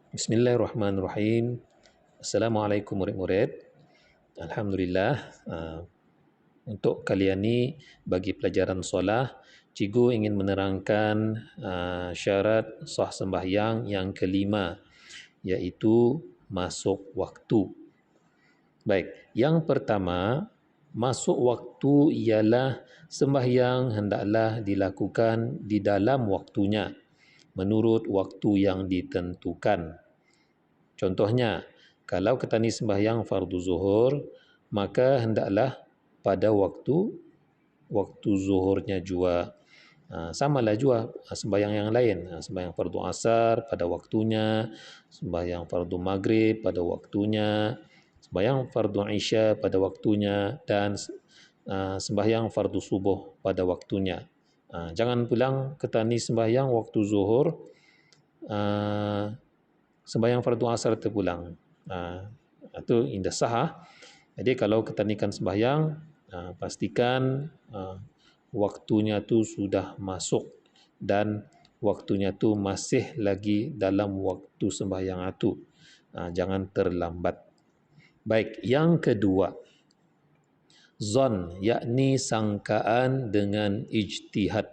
Bismillahirrahmanirrahim. Assalamualaikum murid-murid. Alhamdulillah, untuk kalian ni bagi pelajaran solah, cikgu ingin menerangkan syarat sah sembahyang yang kelima, iaitu masuk waktu. Baik, yang pertama, masuk waktu ialah sembahyang hendaklah dilakukan di dalam waktunya, menurut waktu yang ditentukan. Contohnya, kalau kita ni sembahyang fardu zuhur, maka hendaklah pada waktu zuhurnya jua. Samalah jua sembahyang yang lain. Sembahyang fardu asar pada waktunya, sembahyang fardu maghrib pada waktunya, sembahyang fardu isya pada waktunya, dan sembahyang fardu subuh pada waktunya. Jangan pulang kita ni sembahyang waktu zuhur, sembahyang fardu asar terpulang. Itu indah sah. Jadi kalau kita nikan sembahyang, pastikan waktunya tu sudah masuk dan waktunya tu masih lagi dalam waktu sembahyang itu. Jangan terlambat. Baik, yang kedua, zon, yakni sangkaan dengan ijtihad.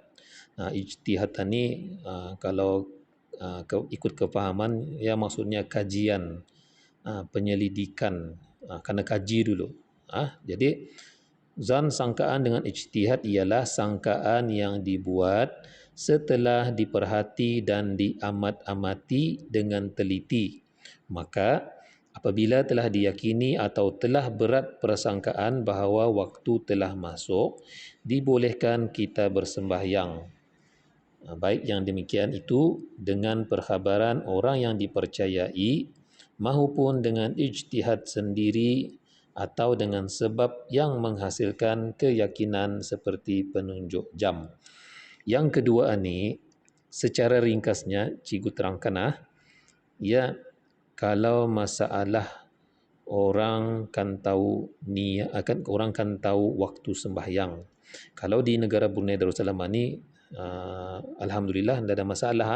Ijtihad ni kalau ikut kefahaman, ya maksudnya kajian, penyelidikan, kena kaji dulu. Jadi zon, sangkaan dengan ijtihad ialah sangkaan yang dibuat setelah diperhati dan diamat-amati dengan teliti. Maka apabila telah diyakini atau telah berat persangkaan bahawa waktu telah masuk, dibolehkan kita bersembahyang. Baik yang demikian itu dengan perkhabaran orang yang dipercayai maupun dengan ijtihad sendiri atau dengan sebab yang menghasilkan keyakinan seperti penunjuk jam. Yang kedua ni, secara ringkasnya cikgu terangkan ya, kalau masalah orang kan tahu orang kan tahu waktu sembahyang. Kalau di negara Brunei Darussalam ni, alhamdulillah tidak ada masalah,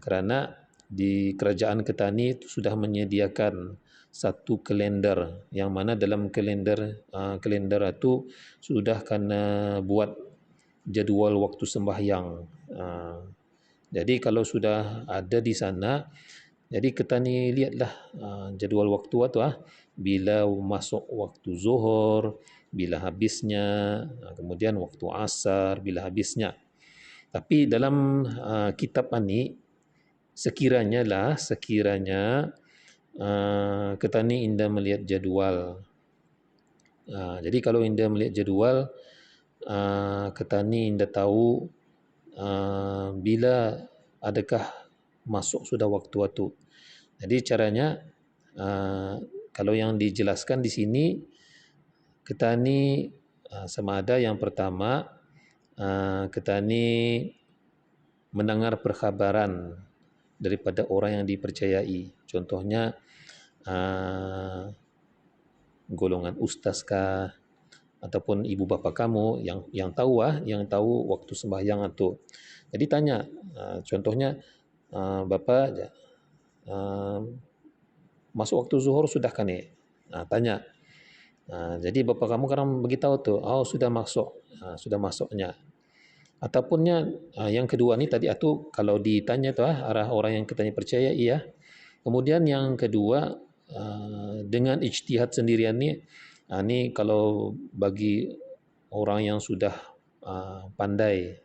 kerana di kerajaan kita ni sudah menyediakan satu kalender, yang mana dalam kalender itu sudah kena buat jadual waktu sembahyang. Jadi kalau sudah ada di sana, jadi kita ni lihatlah jadual waktu tu, bila masuk waktu zuhur, bila habisnya, kemudian waktu asar, bila habisnya. Tapi dalam kitab ni, sekiranya kita ni indah melihat jadual. Jadi kalau indah melihat jadual, kita ni indah tahu bila adakah masuk sudah waktu itu. Jadi caranya, kalau yang dijelaskan di sini, kita ni sama ada yang pertama, kita ni mendengar perkhabaran daripada orang yang dipercayai. Contohnya golongan ustaz kah, ataupun ibu bapa kamu yang tahu waktu sembahyang itu. Jadi tanya, contohnya, bapa, masuk waktu zuhur sudah kan ni? Tanya. Jadi bapa kamu kadang beritahu tu, sudah masuk, sudah masuknya. Atapunnya yang kedua ni tadi itu kalau ditanya tu arah orang yang kita percaya Kemudian yang kedua, dengan ijtihad sendirian ni, ni kalau bagi orang yang sudah pandai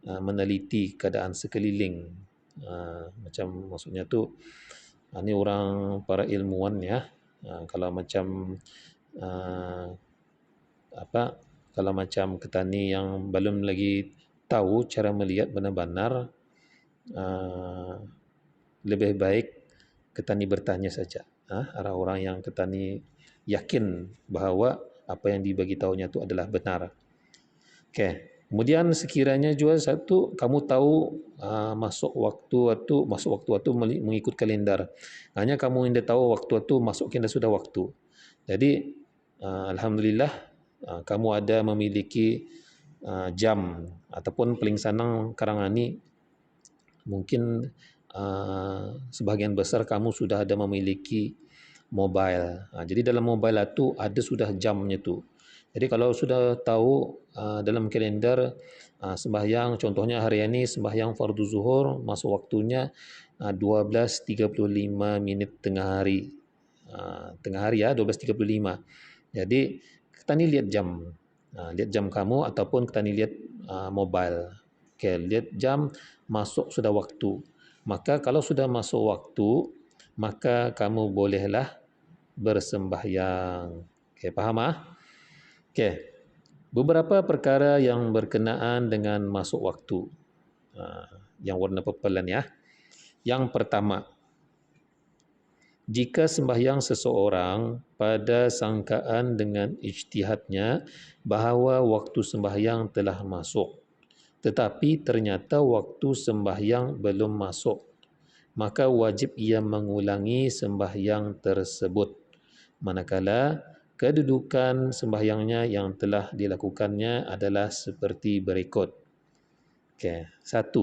meneliti keadaan sekeliling, macam maksudnya tu, ni orang para ilmuwan kalau macam kalau macam kita ni yang belum lagi tahu cara melihat benar-benar, lebih baik kita ni bertanya saja arah orang yang kita ni yakin bahawa apa yang dibagi tahunya itu adalah benar. Okey. Kemudian sekiranya juga satu kamu tahu masuk waktu itu mengikut kalender. Hanya kamu indah tahu waktu itu masuk kena sudah waktu. Jadi alhamdulillah kamu ada memiliki jam, ataupun paling senang sekarang ni mungkin sebahagian besar kamu sudah ada memiliki mobile. Jadi dalam mobile itu ada sudah jamnya tu. Jadi kalau sudah tahu dalam kalender sembahyang, contohnya hari ini sembahyang fardu zuhur masuk waktunya 12.35 minit tengah hari. Tengah hari ya 12.35. Jadi kita ni lihat jam. Lihat jam kamu ataupun kita ni lihat mobile. Okay, lihat jam masuk sudah waktu. Maka kalau sudah masuk waktu, maka kamu bolehlah bersembahyang. Okey, faham Okey. Beberapa perkara yang berkenaan dengan masuk waktu. Yang warna purple ya. Yang pertama, jika sembahyang seseorang pada sangkaan dengan ijtihadnya bahawa waktu sembahyang telah masuk, tetapi ternyata waktu sembahyang belum masuk, maka wajib ia mengulangi sembahyang tersebut. Manakala kedudukan sembahyangnya yang telah dilakukannya adalah seperti berikut. Okay. 1.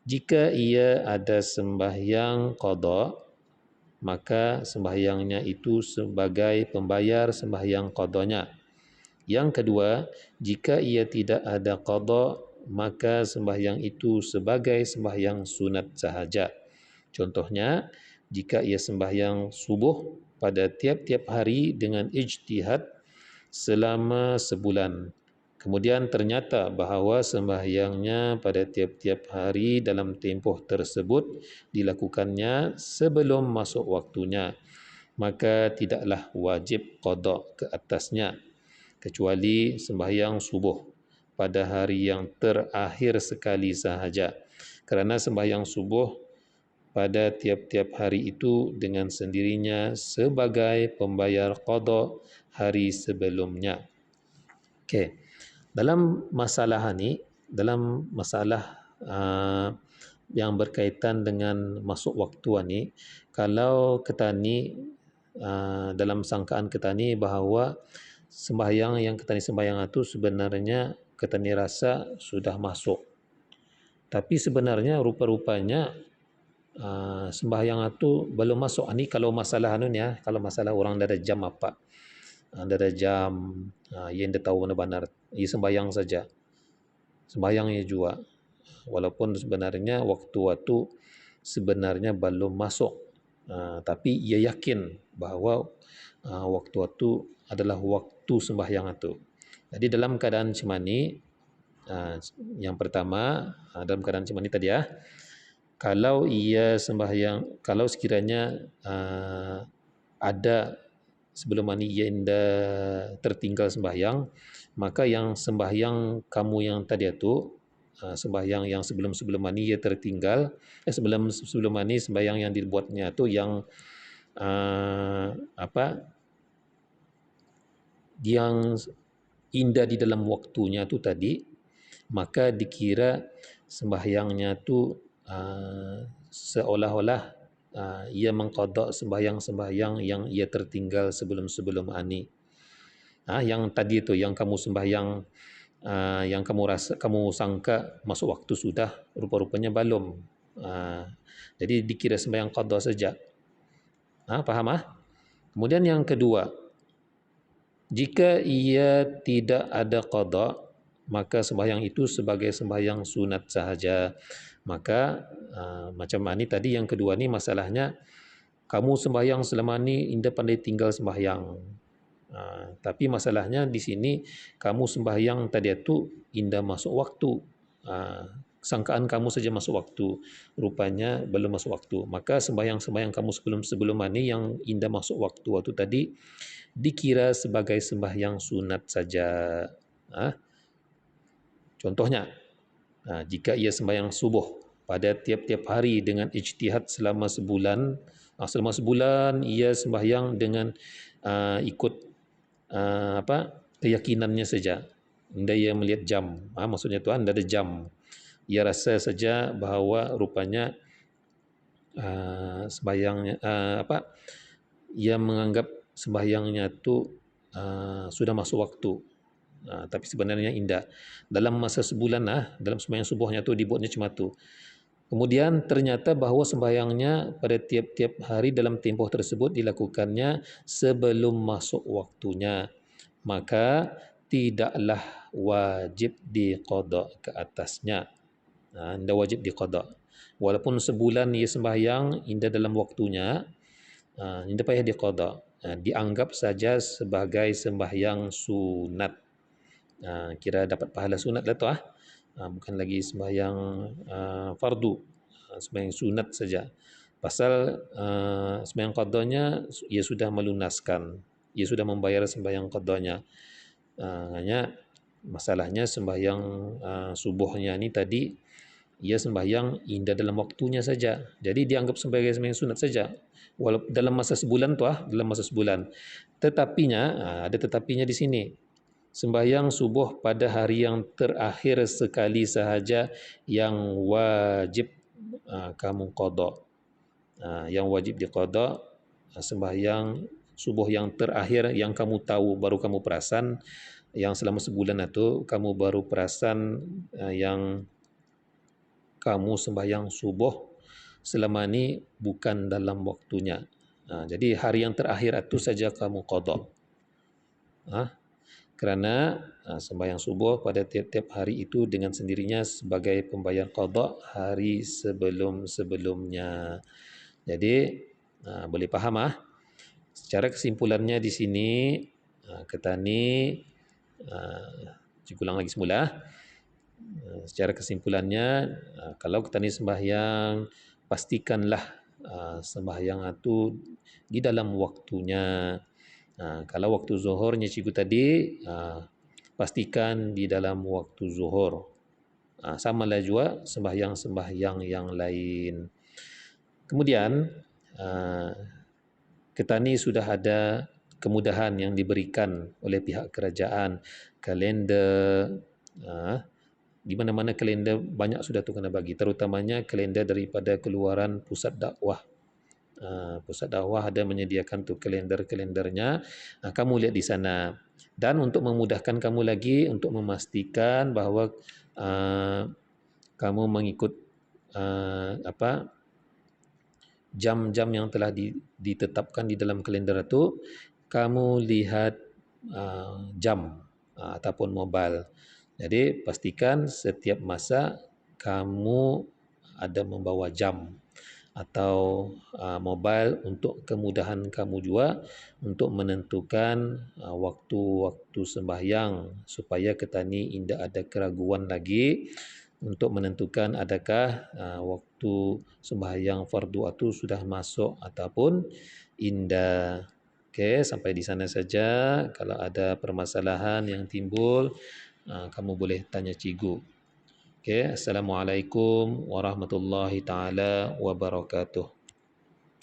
Jika ia ada sembahyang qada, maka sembahyangnya itu sebagai pembayar sembahyang qadanya. Yang kedua, jika ia tidak ada qada, maka sembahyang itu sebagai sembahyang sunat sahaja. Contohnya, jika ia sembahyang subuh pada tiap-tiap hari dengan ijtihad selama sebulan. Kemudian ternyata bahawa sembahyangnya pada tiap-tiap hari dalam tempoh tersebut dilakukannya sebelum masuk waktunya, maka tidaklah wajib qada ke atasnya kecuali sembahyang subuh pada hari yang terakhir sekali sahaja. Kerana sembahyang subuh pada tiap-tiap hari itu dengan sendirinya sebagai pembayar qada hari sebelumnya. Okey. Dalam masalah ni, dalam masalah yang berkaitan dengan masuk waktu ni, kalau kita ni dalam sangkaan kita ni bahawa sembahyang yang kita ni sembahyang itu sebenarnya kita ni rasa sudah masuk. Tapi sebenarnya rupa-rupanya sembahyang itu belum masuk. Ini kalau masalah anu ni ya, kalau masalah orang dah ada jam apa. Dah ada jam, yang dia tahu benar-benar, ia sembahyang saja. Sembahyang ia juga. Walaupun sebenarnya waktu itu sebenarnya belum masuk. Tapi ia yakin bahawa waktu itu adalah waktu sembahyang itu. Jadi dalam keadaan macam ni, yang pertama, dalam keadaan macam ni tadi ya, kalau ia sembahyang, kalau sekiranya ada sebelum ni ia tertinggal sembahyang, maka yang sembahyang kamu yang tadi itu, sembahyang yang sebelum ni ia tertinggal, sebelum ni sembahyang yang dibuatnya itu yang yang indah di dalam waktunya tu tadi, maka dikira sembahyangnya tu seolah-olah ia mengqada sembahyang-sembahyang yang ia tertinggal sebelum ani. Yang tadi tu yang kamu sembahyang, yang kamu sangka masuk waktu sudah, rupa-rupanya belum. Jadi dikira sembahyang qada saja. Faham Kemudian yang kedua, jika ia tidak ada qada, maka sembahyang itu sebagai sembahyang sunat sahaja. Maka macam ni tadi yang kedua ni masalahnya, kamu sembahyang selama ni indah pandai tinggal sembahyang. Tapi masalahnya di sini kamu sembahyang tadi itu indah masuk waktu. Sangkaan kamu saja masuk waktu, rupanya belum masuk waktu. Maka sembahyang-sembahyang kamu sebelum ni yang indah masuk waktu tadi dikira sebagai sembahyang sunat saja. Contohnya, jika ia sembahyang subuh pada tiap-tiap hari dengan ijtihad selama sebulan, ia sembahyang dengan ikut keyakinannya saja. Anda ia melihat jam, maksudnya Tuhan ada jam. Ia rasa saja bahawa rupanya sembahyangnya ia menganggap sembahyangnya itu sudah masuk waktu. Tapi sebenarnya indah. Dalam masa sebulan dalam sembahyang subuhnya tu dibuatnya macam tu. Kemudian ternyata bahawa sembahyangnya pada tiap-tiap hari dalam tempoh tersebut dilakukannya sebelum masuk waktunya, maka tidaklah wajib diqada ke atasnya. Tidak wajib diqada. Walaupun sebulan ia sembahyang indah dalam waktunya, tidak payah diqada. Dianggap saja sebagai sembahyang sunat. Kira dapat pahala sunat lah tu bukan lagi sembahyang fardu, sembahyang sunat saja. Pasal sembahyang qadanya ia sudah melunaskan, ia sudah membayar sembahyang qadanya. Hanya masalahnya sembahyang subuhnya ni tadi ia sembahyang indah dalam waktunya saja. Jadi dianggap sebagai sembahyang sunat saja. Walaupun dalam masa sebulan tu dalam masa sebulan. Tetapinya ada tetapinya di sini. Sembahyang subuh pada hari yang terakhir sekali sahaja yang wajib kamu qada. Yang wajib diqada sembahyang subuh yang terakhir yang kamu tahu, baru kamu perasan, yang selama sebulan itu kamu baru perasan yang kamu sembahyang subuh selama ni bukan dalam waktunya. Jadi hari yang terakhir itu saja kamu qada. Kerana sembahyang subuh pada tiap-tiap hari itu dengan sendirinya sebagai pembayar qada hari sebelum-sebelumnya. Jadi boleh faham secara kesimpulannya di sini kata ni ulang lagi semula. Secara kesimpulannya kalau kita ni sembahyang, pastikanlah sembahyang itu di dalam waktunya. Kalau waktu zuhurnya cikgu tadi, pastikan di dalam waktu zuhur. Samalah juga sembahyang-sembahyang yang lain. Kemudian kita ni sudah ada kemudahan yang diberikan oleh pihak kerajaan, kalender, di mana-mana kalender banyak sudah tu kena bagi, terutamanya kalender daripada keluaran pusat dakwah. Pusat dakwah ada menyediakan tu kalender-kalendernya, kamu lihat di sana. Dan untuk memudahkan kamu lagi untuk memastikan bahawa kamu mengikut jam-jam yang telah ditetapkan di dalam kalender itu, kamu lihat jam ataupun mobile. Jadi pastikan setiap masa kamu ada membawa jam atau mobile untuk kemudahan kamu juga untuk menentukan waktu-waktu sembahyang supaya kita ni tidak ada keraguan lagi untuk menentukan adakah waktu sembahyang fardu itu sudah masuk ataupun indah. Okey, sampai di sana saja. Kalau ada permasalahan yang timbul, kamu boleh tanya cikgu. Okey, Assalamualaikum warahmatullahi taala wabarakatuh.